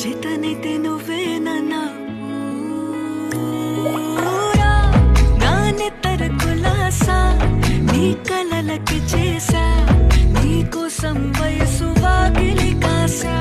చేతనైతే నువ్వేనన్నా ఊరా నా నెత్తర కులాసా నీ కలలకి చేసా నీ కోసం వయసు వాకిలి కాసా